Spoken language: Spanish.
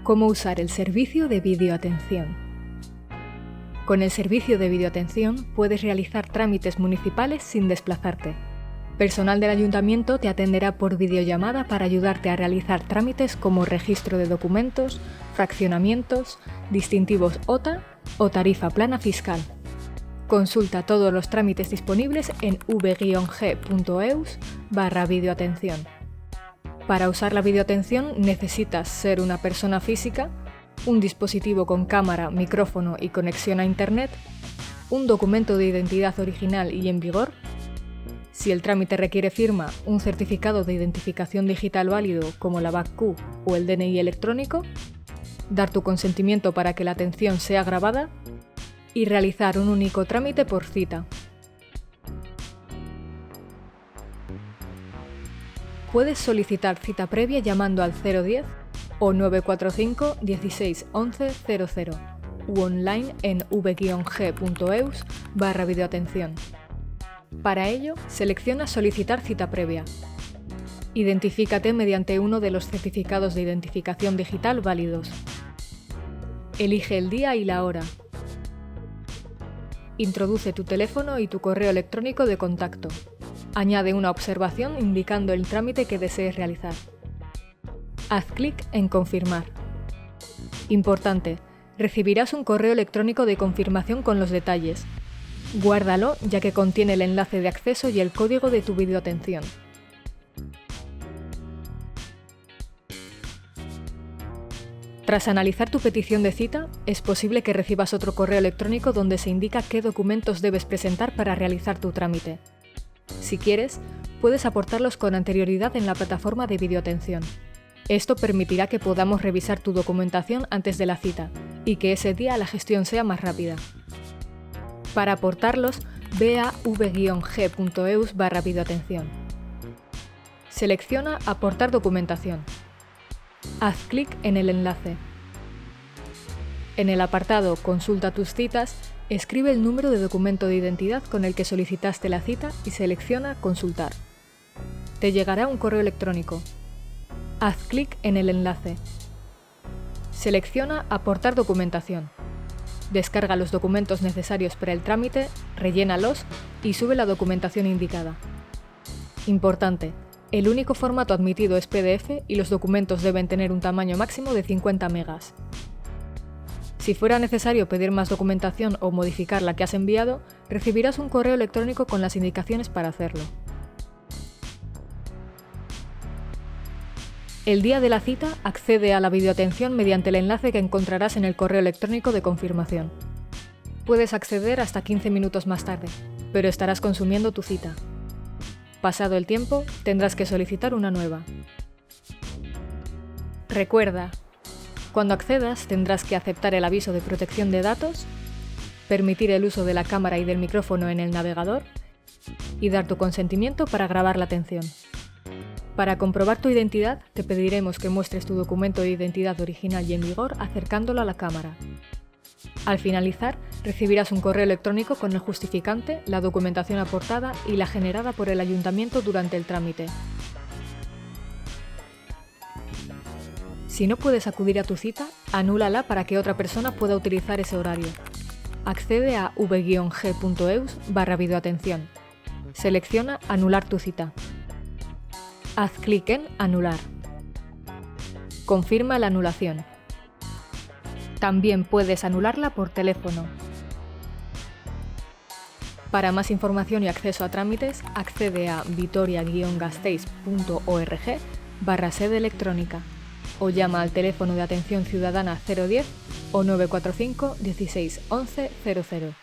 Cómo usar el servicio de videoatención. Con el servicio de videoatención puedes realizar trámites municipales sin desplazarte. Personal del ayuntamiento te atenderá por videollamada para ayudarte a realizar trámites como registro de documentos, fraccionamientos, distintivos OTA o tarifa plana fiscal. Consulta todos los trámites disponibles en v-g.eus/videoatención. Para usar la videoatención necesitas ser una persona física, un dispositivo con cámara, micrófono y conexión a Internet, un documento de identidad original y en vigor. Si el trámite requiere firma, un certificado de identificación digital válido como la BAC-Q o el DNI electrónico, dar tu consentimiento para que la atención sea grabada y realizar un único trámite por cita. Puedes solicitar cita previa llamando al 010 o 945 16 11 00 u online en v-g.eus/videoatención. Para ello, selecciona Solicitar cita previa. Identifícate mediante uno de los certificados de identificación digital válidos. Elige el día y la hora. Introduce tu teléfono y tu correo electrónico de contacto. Añade una observación indicando el trámite que desees realizar. Haz clic en Confirmar. Importante, recibirás un correo electrónico de confirmación con los detalles. Guárdalo ya que contiene el enlace de acceso y el código de tu videoatención. Tras analizar tu petición de cita, es posible que recibas otro correo electrónico donde se indica qué documentos debes presentar para realizar tu trámite. Si quieres, puedes aportarlos con anterioridad en la plataforma de videoatención. Esto permitirá que podamos revisar tu documentación antes de la cita y que ese día la gestión sea más rápida. Para aportarlos, ve a v-g.eus/videoatención. Selecciona Aportar documentación. Haz clic en el enlace. En el apartado Consulta tus citas, escribe el número de documento de identidad con el que solicitaste la cita y selecciona Consultar. Te llegará un correo electrónico. Haz clic en el enlace. Selecciona Aportar documentación. Descarga los documentos necesarios para el trámite, rellénalos y sube la documentación indicada. Importante: el único formato admitido es PDF y los documentos deben tener un tamaño máximo de 50 megas. Si fuera necesario pedir más documentación o modificar la que has enviado, recibirás un correo electrónico con las indicaciones para hacerlo. El día de la cita, accede a la videoatención mediante el enlace que encontrarás en el correo electrónico de confirmación. Puedes acceder hasta 15 minutos más tarde, pero estarás consumiendo tu cita. Pasado el tiempo, tendrás que solicitar una nueva. Recuerda, cuando accedas tendrás que aceptar el aviso de protección de datos, permitir el uso de la cámara y del micrófono en el navegador y dar tu consentimiento para grabar la atención. Para comprobar tu identidad, te pediremos que muestres tu documento de identidad original y en vigor acercándolo a la cámara. Al finalizar, recibirás un correo electrónico con el justificante, la documentación aportada y la generada por el ayuntamiento durante el trámite. Si no puedes acudir a tu cita, anúlala para que otra persona pueda utilizar ese horario. Accede a v-g.eus/videoatención. Selecciona Anular tu cita. Haz clic en Anular. Confirma la anulación. También puedes anularla por teléfono. Para más información y acceso a trámites, accede a vitoria-gasteiz.org/sede electrónica o llama al teléfono de atención ciudadana 010 o 945 16 11 00.